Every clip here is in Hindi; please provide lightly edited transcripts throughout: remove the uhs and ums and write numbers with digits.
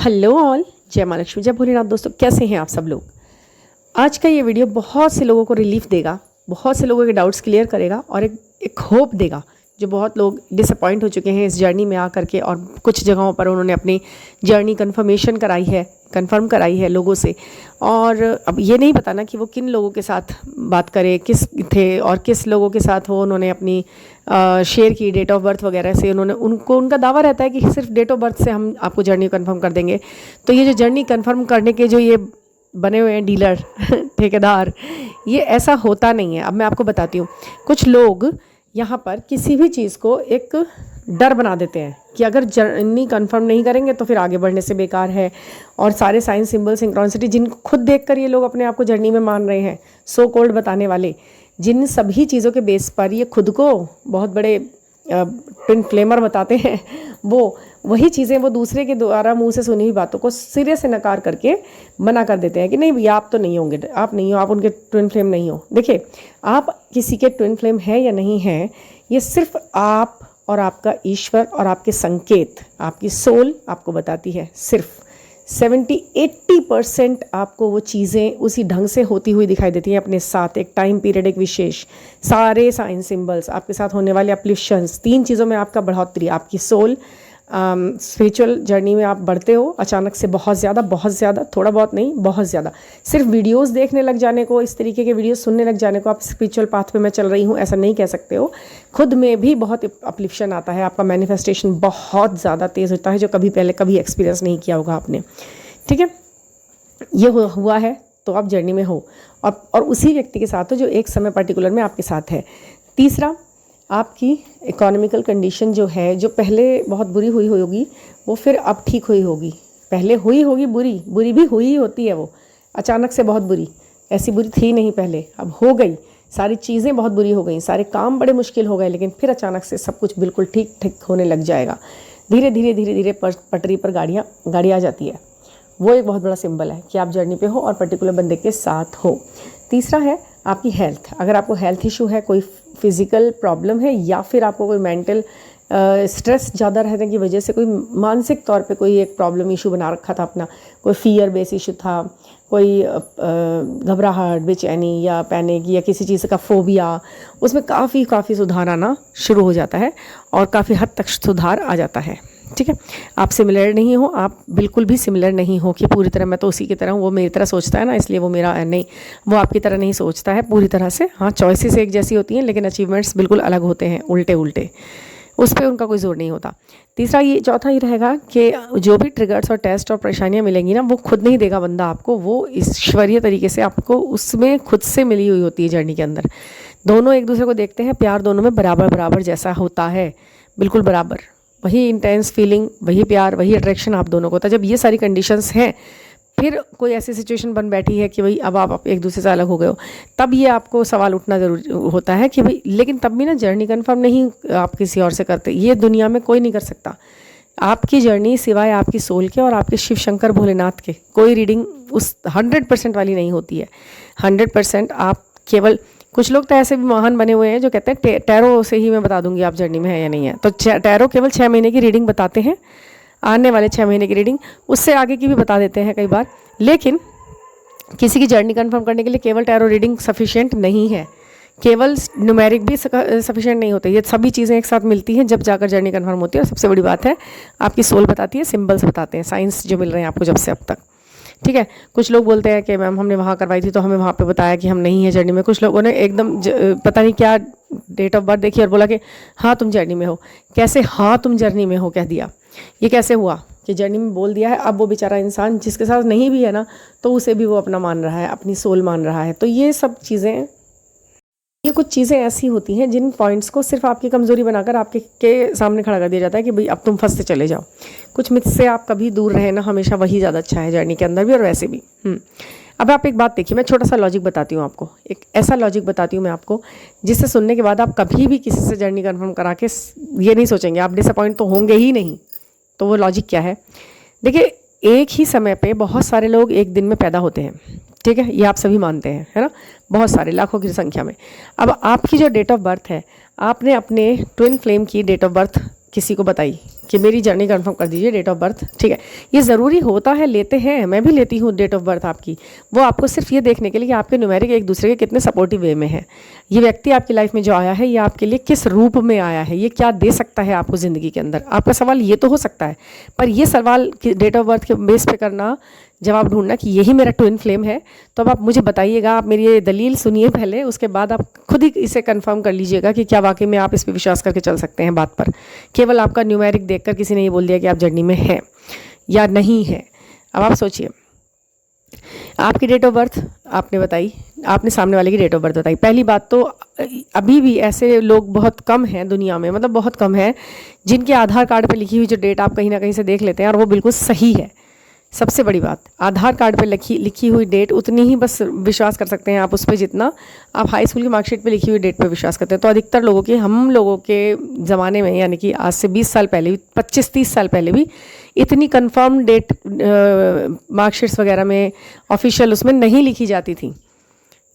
हेलो ऑल, जय माँ लक्ष्मी, जय भोलेनाथ। दोस्तों, कैसे हैं आप सब लोग। आज का ये वीडियो बहुत से लोगों को रिलीफ देगा, बहुत से लोगों के डाउट्स क्लियर करेगा और एक होप देगा। जो बहुत लोग डिसअपॉइंट हो चुके हैं इस जर्नी में आकर के, और कुछ जगहों पर उन्होंने अपनी जर्नी कंफर्म कराई है लोगों से। और अब ये नहीं पता ना कि वो किन लोगों के साथ बात करे, किस थे और किस लोगों के साथ वो उन्होंने अपनी शेयर की डेट ऑफ बर्थ वगैरह से। उनका दावा रहता है कि सिर्फ डेट ऑफ बर्थ से हम आपको जर्नी कंफर्म कर देंगे। तो ये जो जर्नी कंफर्म करने के जो ये बने हुए हैं डीलर ठेकेदार, ये ऐसा होता नहीं है। अब मैं आपको बताती हूँ। कुछ लोग यहाँ पर किसी भी चीज़ को एक डर बना देते हैं कि अगर जर्नी कंफर्म नहीं करेंगे तो फिर आगे बढ़ने से बेकार है। और सारे साइन सिंबल सिंक्रोनिसिटी जिनको खुद देखकर ये लोग अपने आप को जर्नी में मान रहे हैं, सो कॉल्ड बताने वाले, जिन सभी चीज़ों के बेस पर ये खुद को बहुत बड़े ट्विन फ्लेमर बताते हैं, वही चीज़ें वो दूसरे के द्वारा मुंह से सुनी हुई बातों को सिरे से नकार करके मना कर देते हैं कि नहीं भैया, आप तो नहीं होंगे, आप नहीं हो, आप उनके ट्विन फ्लेम नहीं हो। देखिए, आप किसी के ट्विन फ्लेम है या नहीं है, ये सिर्फ आप और आपका ईश्वर और आपके संकेत, आपकी सोल आपको बताती है। सिर्फ 70-80% आपको वो चीज़ें उसी ढंग से होती हुई दिखाई देती हैं अपने साथ, एक टाइम पीरियड, एक विशेष, सारे साइन सिंबल्स, आपके साथ होने वाले अपलिफ्शंस, 3 चीज़ों में आपका बढ़ोतरी, आपकी सोल, स्पिरिचुअल जर्नी में आप बढ़ते हो अचानक से बहुत ज़्यादा, थोड़ा बहुत नहीं, बहुत ज़्यादा। सिर्फ वीडियोस देखने लग जाने को, इस तरीके के वीडियोस सुनने लग जाने को आप स्पिरिचुअल पाथ पे मैं चल रही हूँ ऐसा नहीं कह सकते हो। खुद में भी बहुत अपलिफ्शन आता है, आपका मैनिफेस्टेशन बहुत ज़्यादा तेज़ होता है, जो कभी एक्सपीरियंस नहीं किया होगा आपने। ठीक है, ये हुआ है तो आप जर्नी में हो, और उसी व्यक्ति के साथ हो जो एक समय पर्टिकुलर में आपके साथ है। तीसरा, आपकी इकोनॉमिकल कंडीशन जो है, जो पहले बहुत बुरी हुई होगी वो फिर अब ठीक हुई होगी। पहले हुई होगी बुरी भी हुई होती है, वो अचानक से बहुत बुरी, ऐसी बुरी थी नहीं पहले, अब हो गई। सारी चीज़ें बहुत बुरी हो गई, सारे काम बड़े मुश्किल हो गए, लेकिन फिर अचानक से सब कुछ बिल्कुल ठीक होने लग जाएगा। धीरे धीरे पटरी पर गाड़ी आ जाती है। वो एक बहुत बड़ा सिंबल है कि आप जर्नी पे हो और पर्टिकुलर बंदे के साथ हो। तीसरा है आपकी हेल्थ। अगर आपको हेल्थ इशू है, कोई फिज़िकल प्रॉब्लम है, या फिर आपको कोई मेंटल स्ट्रेस ज़्यादा रहने की वजह से कोई मानसिक तौर पे कोई एक प्रॉब्लम इशू बना रखा था अपना, कोई फियर बेस इशू था, कोई घबराहट, बेचैनी या पैनिक या किसी चीज़ का फोबिया, उसमें काफ़ी सुधार आना शुरू हो जाता है और काफ़ी हद तक सुधार आ जाता है। ठीक है, आप सिमिलर नहीं हो, आप बिल्कुल भी सिमिलर नहीं हो कि पूरी तरह मैं तो उसी की तरह हूँ, वो मेरी तरह सोचता है ना इसलिए वो मेरा नहीं, वो आपकी तरह नहीं सोचता है पूरी तरह से। हाँ, चॉइसेस एक जैसी होती हैं लेकिन अचीवमेंट्स बिल्कुल अलग होते हैं, उल्टे, उस पर उनका कोई जोर नहीं होता। चौथा ये रहेगा कि जो भी ट्रिगर्स और टेस्ट और परेशानियाँ मिलेंगी ना, वो खुद नहीं देगा बंदा आपको, वो ईश्वरीय तरीके से आपको उसमें खुद से मिली हुई होती है। जर्नी के अंदर दोनों एक दूसरे को देखते हैं, प्यार दोनों में बराबर जैसा होता है, बिल्कुल बराबर, वही इंटेंस फीलिंग, वही प्यार, वही अट्रैक्शन आप दोनों को होता है। जब ये सारी कंडीशंस हैं, फिर कोई ऐसी सिचुएशन बन बैठी है कि भाई अब आप एक दूसरे से अलग हो गए हो, तब ये आपको सवाल उठना ज़रूरी होता है कि भाई, लेकिन तब भी ना जर्नी कंफर्म नहीं आप किसी और से करते, ये दुनिया में कोई नहीं कर सकता। आपकी जर्नी सिवाय आपकी सोल के और आपके शिव शंकर भोलेनाथ के कोई रीडिंग उस 100% वाली नहीं होती है। 100% आप केवल, कुछ लोग तो ऐसे भी महान बने हुए हैं जो कहते हैं टैरो से ही मैं बता दूंगी आप जर्नी में है या नहीं है। तो टैरो केवल 6 महीने की रीडिंग बताते हैं, आने वाले 6 महीने की रीडिंग, उससे आगे की भी बता देते हैं कई बार, लेकिन किसी की जर्नी कंफर्म करने के लिए केवल टैरो रीडिंग सफिशिएंट नहीं है, केवल न्यूमेरिक भी सफिशिएंट नहीं होते। ये सभी चीज़ें एक साथ मिलती हैं जब जाकर जर्नी कंफर्म होती है। और सबसे बड़ी बात है, आपकी सोल बताती है, सिंबल्स बताते हैं, साइंस जो मिल रहे हैं आपको जब से अब तक। ठीक है, कुछ लोग बोलते हैं कि मैम हमने वहाँ करवाई थी तो हमें वहाँ पे बताया कि हम नहीं है जर्नी में। कुछ लोगों ने एकदम पता नहीं क्या डेट ऑफ बर्थ देखी और बोला कि हाँ तुम जर्नी में हो। कैसे हाँ तुम जर्नी में हो कह दिया? ये कैसे हुआ कि जर्नी में बोल दिया है? अब वो बेचारा इंसान जिसके साथ नहीं भी है ना, तो उसे भी वो अपना मान रहा है, अपनी सोल मान रहा है। तो ये सब चीज़ें, ये कुछ चीज़ें ऐसी होती हैं जिन पॉइंट्स को सिर्फ आपकी कमज़ोरी बनाकर आपके के सामने खड़ा कर दिया जाता है कि भाई अब तुम फंसते चले जाओ। कुछ मिथ से आप कभी दूर रहे ना, हमेशा वही ज़्यादा अच्छा है जर्नी के अंदर भी और वैसे भी। अब आप एक बात देखिए, मैं छोटा सा लॉजिक बताती हूँ आपको, एक ऐसा लॉजिक बताती हूँ मैं आपको जिससे सुनने के बाद आप कभी भी किसी से जर्नी कन्फर्म करा के ये नहीं सोचेंगे, आप डिसअपॉइंट तो होंगे ही नहीं। तो वो लॉजिक क्या है? देखिए, एक ही समय पे बहुत सारे लोग एक दिन में पैदा होते हैं। ठीक है, ये आप सभी मानते हैं, है ना, बहुत सारे, लाखों की संख्या में। अब आपकी जो डेट ऑफ बर्थ है, आपने अपने ट्विन फ्लेम की डेट ऑफ बर्थ किसी को बताई, कि मेरी जर्नी कंफर्म कर दीजिए, डेट ऑफ बर्थ, ठीक है। ये ज़रूरी होता है, लेते हैं, मैं भी लेती हूँ डेट ऑफ बर्थ आपकी, वो आपको सिर्फ ये देखने के लिए कि आपके न्यूमेरिक एक दूसरे के कितने सपोर्टिव वे में है। ये व्यक्ति आपकी लाइफ में जो आया है, ये आपके लिए किस रूप में आया है, ये क्या दे सकता है आपको ज़िंदगी के अंदर। आपका सवाल ये तो हो सकता है, पर ये सवाल डेट ऑफ बर्थ के बेस पे करना, जवाब ढूंढना कि यही मेरा ट्विन फ्लेम है, तो अब आप मुझे बताइएगा, आप मेरी ये दलील सुनिए पहले, उसके बाद आप खुद ही इसे कंफर्म कर लीजिएगा कि क्या वाकई में आप इस पर विश्वास करके चल सकते हैं बात पर। केवल आपका न्यूमेरिक देखकर किसी ने ये बोल दिया कि आप जर्नी में हैं या नहीं है। अब आप सोचिए, आपकी डेट ऑफ बर्थ आपने बताई, आपने सामने वाले की डेट ऑफ बर्थ बताई। पहली बात तो अभी भी ऐसे लोग बहुत कम हैं दुनिया में, मतलब बहुत कम हैं, जिनके आधार कार्ड पे लिखी हुई जो डेट आप कहीं ना कहीं से देख लेते हैं और वो बिल्कुल सही है। सबसे बड़ी बात, आधार कार्ड पे लिखी हुई डेट उतनी ही बस विश्वास कर सकते हैं आप उस पर जितना आप हाई स्कूल की मार्कशीट पे लिखी हुई डेट पे विश्वास करते हैं। तो अधिकतर लोगों के, हम लोगों के ज़माने में, यानी कि आज से 20 साल पहले भी, 25-30 साल पहले भी इतनी कंफर्म डेट मार्कशीट्स वगैरह में ऑफिशियल उसमें नहीं लिखी जाती थी,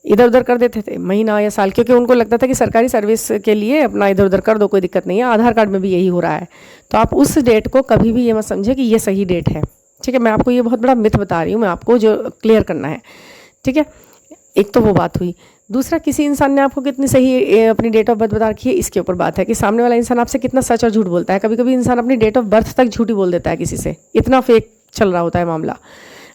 इधर उधर कर देते थे महीना या साल, क्योंकि उनको लगता था कि सरकारी सर्विस के लिए अपना इधर उधर कर दो, कोई दिक्कत नहीं है। आधार कार्ड में भी यही हो रहा है। तो आप उस डेट को कभी भी ये मत समझे कि ये सही डेट है, ठीक है। मैं आपको ये बहुत बड़ा मिथ बता रही हूँ, मैं आपको जो क्लियर करना है, ठीक है। एक तो वो बात हुई। दूसरा, किसी इंसान ने आपको कितनी सही अपनी डेट ऑफ बर्थ बता रखी है, इसके ऊपर बात है कि सामने वाला इंसान आपसे कितना सच और झूठ बोलता है। कभी कभी इंसान अपनी डेट ऑफ बर्थ तक झूठी बोल देता है किसी से, इतना फेक चल रहा होता है मामला।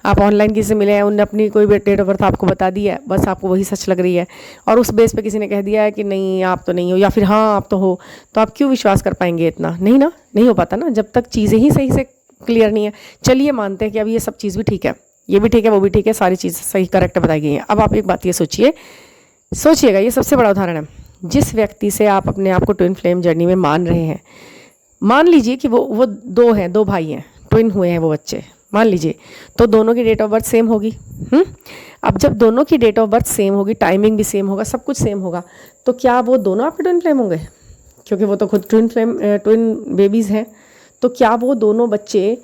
आप ऑनलाइन किसी से मिले हैं, उनने अपनी कोई डेट ऑफ बर्थ आपको बता दी है, बस आपको वही सच लग रही है, और उस बेस पे किसी ने कह दिया है कि नहीं आप तो नहीं हो, या फिर हाँ आप तो हो, तो आप क्यों विश्वास कर पाएंगे इतना? नहीं ना, नहीं हो पाता ना, जब तक चीज़ें ही सही से क्लियर नहीं है। चलिए मानते हैं कि अब ये सब चीज़ भी ठीक है, ये भी ठीक है, वो भी ठीक है, सारी चीज़ सही करेक्ट बताई गई हैं। अब आप एक बात ये सोचिएगा, ये सबसे बड़ा उदाहरण है। जिस व्यक्ति से आप अपने आप को ट्विन फ्लेम जर्नी में मान रहे हैं, मान लीजिए कि वो दो हैं, दो भाई हैं, ट्विन हुए हैं वो बच्चे, मान लीजिए, तो दोनों की डेट ऑफ बर्थ सेम होगी। अब जब दोनों की डेट ऑफ बर्थ सेम होगी, टाइमिंग भी सेम होगा, सब कुछ सेम होगा, तो क्या वो दोनों आपके ट्विन फ्लेम होंगे? क्योंकि वो तो खुद ट्विन बेबीज़ हैं। तो क्या वो दोनों बच्चे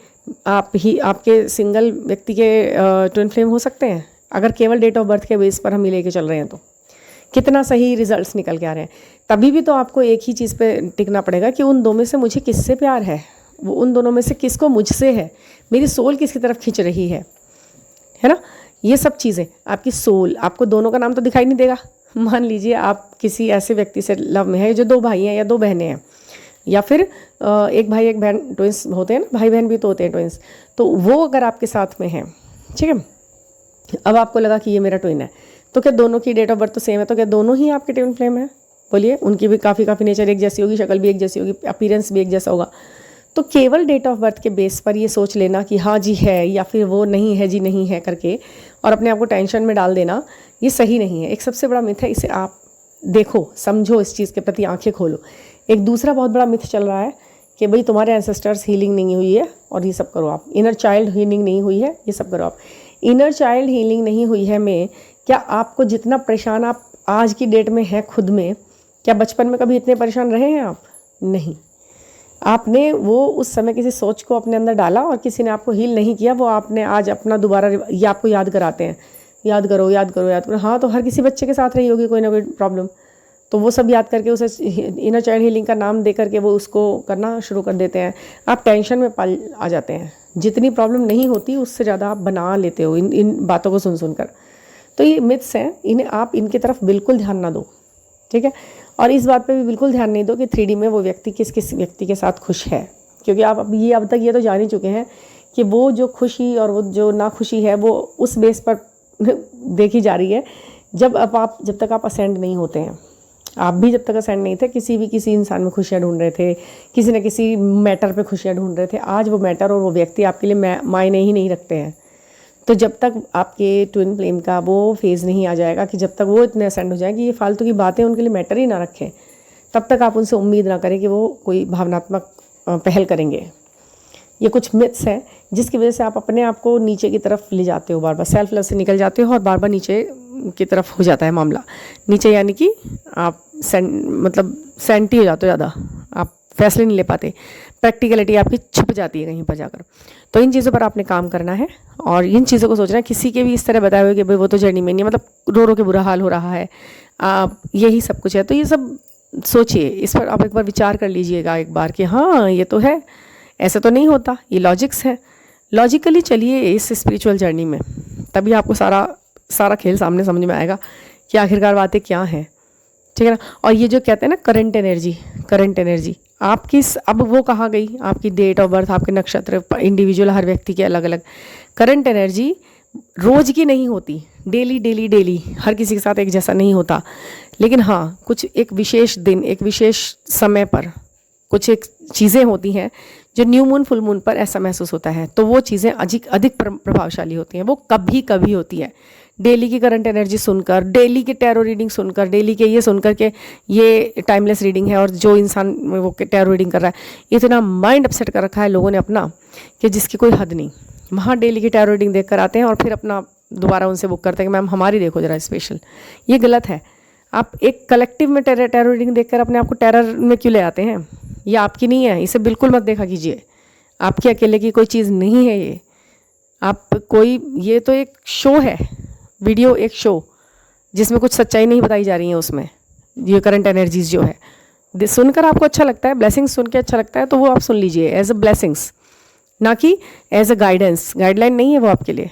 आपके सिंगल व्यक्ति के ट्विन फ्लेम हो सकते हैं? अगर केवल डेट ऑफ बर्थ के बेस पर हम ही लेके चल रहे हैं तो कितना सही रिजल्ट्स निकल के आ रहे हैं। तभी भी तो आपको एक ही चीज़ पे टिकना पड़ेगा कि उन दो में से मुझे किससे प्यार है, वो उन दोनों में से किसको मुझसे है, मेरी सोल किसकी तरफ खींच रही है ना। ये सब चीज़ें, आपकी सोल, आपको दोनों का नाम तो दिखाई नहीं देगा। मान लीजिए आप किसी ऐसे व्यक्ति से लव में है जो दो भाई हैं या दो बहनें हैं, या फिर एक भाई एक बहन, ट्विंस होते हैं ना, भाई बहन भी तो होते हैं ट्विंस, तो वो अगर आपके साथ में हैं, ठीक है। अब आपको लगा कि ये मेरा ट्विन है, तो क्या दोनों की डेट ऑफ बर्थ तो सेम है, तो क्या दोनों ही आपके ट्विन फ्लेम है? बोलिए, उनकी भी काफ़ी नेचर एक जैसी होगी, शक्ल भी एक जैसी होगी, अपीयरेंस भी एक जैसा होगा। तो केवल डेट ऑफ बर्थ के बेस पर ये सोच लेना कि हाँ जी है या फिर वो नहीं है जी नहीं है करके, और अपने आप को टेंशन में डाल देना, ये सही नहीं है। एक सबसे बड़ा मिथ है, इसे आप देखो, समझो, इस चीज़ के प्रति आंखें खोलो। एक दूसरा बहुत बड़ा मिथ चल रहा है कि भाई तुम्हारे एंसेस्टर्स हीलिंग नहीं हुई है और ये सब करो आप, इनर चाइल्ड हीलिंग नहीं हुई है, ये सब करो आप। इनर चाइल्ड हीलिंग नहीं हुई है में क्या आपको जितना परेशान आप आज की डेट में हैं खुद में, क्या बचपन में कभी इतने परेशान रहे हैं आप? नहीं। आपने वो उस समय किसी सोच को अपने अंदर डाला और किसी ने आपको हील नहीं किया, वो आपने आज अपना दोबारा ये आपको याद कराते हैं, याद करो याद करो याद करो। हाँ, तो हर किसी बच्चे के साथ रही होगी कोई ना कोई प्रॉब्लम, तो वो सब याद करके उसे इनर चाइल्ड हीलिंग का नाम दे करके वो उसको करना शुरू कर देते हैं। आप टेंशन में पल आ जाते हैं, जितनी प्रॉब्लम नहीं होती उससे ज़्यादा आप बना लेते हो इन बातों को सुन सुनकर। तो ये मिथ्स हैं, इन्हें आप इनकी तरफ बिल्कुल ध्यान ना दो, ठीक है। और इस बात पे भी बिल्कुल ध्यान नहीं दो कि 3D में वो व्यक्ति किस किस व्यक्ति के साथ खुश है, क्योंकि आप अब तक ये तो जान ही चुके हैं कि वो जो खुशी और वो जो नाखुशी है वो उस बेस पर देखी जा रही है। जब तक आप असेंड नहीं होते हैं, आप भी जब तक असेंड नहीं थे, किसी इंसान में खुशियाँ ढूंढ रहे थे, किसी न किसी मैटर पे खुशियाँ ढूंढ रहे थे। आज वो मैटर और वो व्यक्ति आपके लिए मायने ही नहीं रखते हैं। तो जब तक आपके ट्विन फ्लेम का वो फेज़ नहीं आ जाएगा कि जब तक वो इतने असेंड हो जाए कि ये फालतू की बातें उनके लिए मैटर ही ना रखें, तब तक आप उनसे उम्मीद ना करें कि वो कोई भावनात्मक पहल करेंगे। ये कुछ मिथ्स हैं जिसकी वजह से आप अपने आप को नीचे की तरफ ले जाते हो, बार बार सेल्फ लव से निकल जाते हो और बार बार नीचे की तरफ हो जाता है मामला। नीचे यानी कि आप सेंटी हो जाते हो ज़्यादा, आप फैसले नहीं ले पाते, प्रैक्टिकलिटी आपकी छुप जाती है कहीं पर जाकर। तो इन चीज़ों पर आपने काम करना है और इन चीज़ों को सोचना है। किसी के भी इस तरह बताए हुए कि भाई वो तो जर्नी में नहीं है, मतलब रो रो के बुरा हाल हो रहा है, आप यही सब कुछ है, तो ये सब सोचिए, इस पर आप एक बार विचार कर लीजिएगा एक बार कि हाँ ये तो है, ऐसे तो नहीं होता, ये लॉजिक्स है। लॉजिकली चलिए इस स्पिरिचुअल जर्नी में, तभी आपको सारा खेल सामने समझ में आएगा कि आखिरकार बातें क्या हैं, ठीक है ना। और ये जो कहते हैं ना करंट एनर्जी आपकी, अब वो कहाँ गई, आपकी डेट ऑफ बर्थ, आपके नक्षत्र, इंडिविजुअल हर व्यक्ति के अलग अलग। करंट एनर्जी रोज की नहीं होती, डेली हर किसी के साथ एक जैसा नहीं होता, लेकिन हाँ कुछ एक विशेष दिन, एक विशेष समय पर कुछ एक चीज़ें होती हैं जो न्यू मून फुल मून पर ऐसा महसूस होता है, तो वो चीज़ें अधिक प्रभावशाली होती हैं। वो कभी कभी होती है। डेली की करंट एनर्जी सुनकर, डेली की टैरो रीडिंग सुनकर, डेली के ये सुनकर के ये टाइमलेस रीडिंग है और जो इंसान वो टैरो रीडिंग कर रहा है, इतना माइंड अपसेट कर रखा है लोगों ने अपना कि जिसकी कोई हद नहीं। वहाँ डेली की टैरो रीडिंग देख कर आते हैं और फिर अपना दोबारा उनसे बुक करते हैं कि मैम हमारी देखो ज़रा स्पेशल। ये गलत है। आप एक कलेक्टिव में टैरो रीडिंग देखकर अपने आप को टेरर में क्यों ले आते हैं? ये आपकी नहीं है, इसे बिल्कुल मत देखा कीजिए। आपके अकेले की कोई चीज़ नहीं है ये। ये तो एक शो है, वीडियो एक शो, जिसमें कुछ सच्चाई नहीं बताई जा रही है उसमें। ये करंट एनर्जीज जो है सुनकर आपको अच्छा लगता है, ब्लेसिंग्स सुन के अच्छा लगता है तो वो आप सुन लीजिए एज अ ब्लेसिंग्स, ना कि एज अ गाइडेंस। गाइडलाइन नहीं है वो आपके लिए,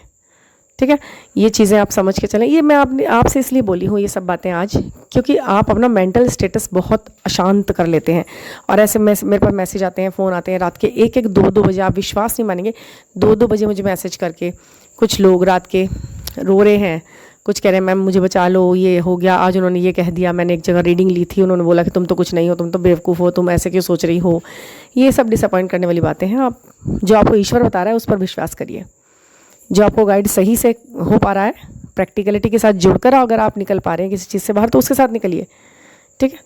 ठीक है। ये चीज़ें आप समझ के चलें। ये मैं आपसे इसलिए बोली हूँ ये सब बातें आज, क्योंकि आप अपना मेंटल स्टेटस बहुत अशांत कर लेते हैं। और ऐसे मेरे पास मैसेज आते हैं, फ़ोन आते हैं रात के 1-1, 2-2 बजे। आप विश्वास नहीं मानेंगे, 2-2 बजे मुझे मैसेज करके कुछ लोग रात के रो रहे हैं, कुछ कह रहे हैं मैम मुझे बचा लो, ये हो गया, आज उन्होंने ये कह दिया, मैंने एक जगह रीडिंग ली थी, उन्होंने बोला कि तुम तो कुछ नहीं हो, तुम तो बेवकूफ़ हो, तुम ऐसे क्यों सोच रही हो। ये सब डिसअपॉइंट करने वाली बातें हैं। आप जो आपको ईश्वर बता रहा है उस पर विश्वास करिए। जो आपको गाइड सही से हो पा रहा है, प्रैक्टिकलिटी के साथ जुड़कर अगर आप निकल पा रहे हैं किसी चीज़ से बाहर, तो उसके साथ निकलिए, ठीक है।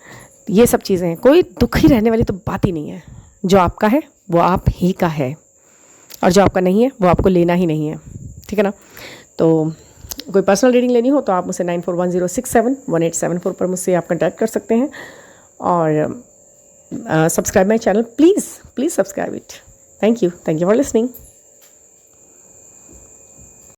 ये सब चीज़ें हैं, कोई दुखी रहने वाली तो बात ही नहीं है। जो आपका है वो आप ही का है, और जो आपका नहीं है वो आपको लेना ही नहीं है, ठीक है ना। तो कोई पर्सनल रीडिंग लेनी हो तो आप मुझसे 9410671874 पर मुझसे आप कॉन्टैक्ट कर सकते हैं। और subscribe my channel, please subscribe it. Thank you for listening.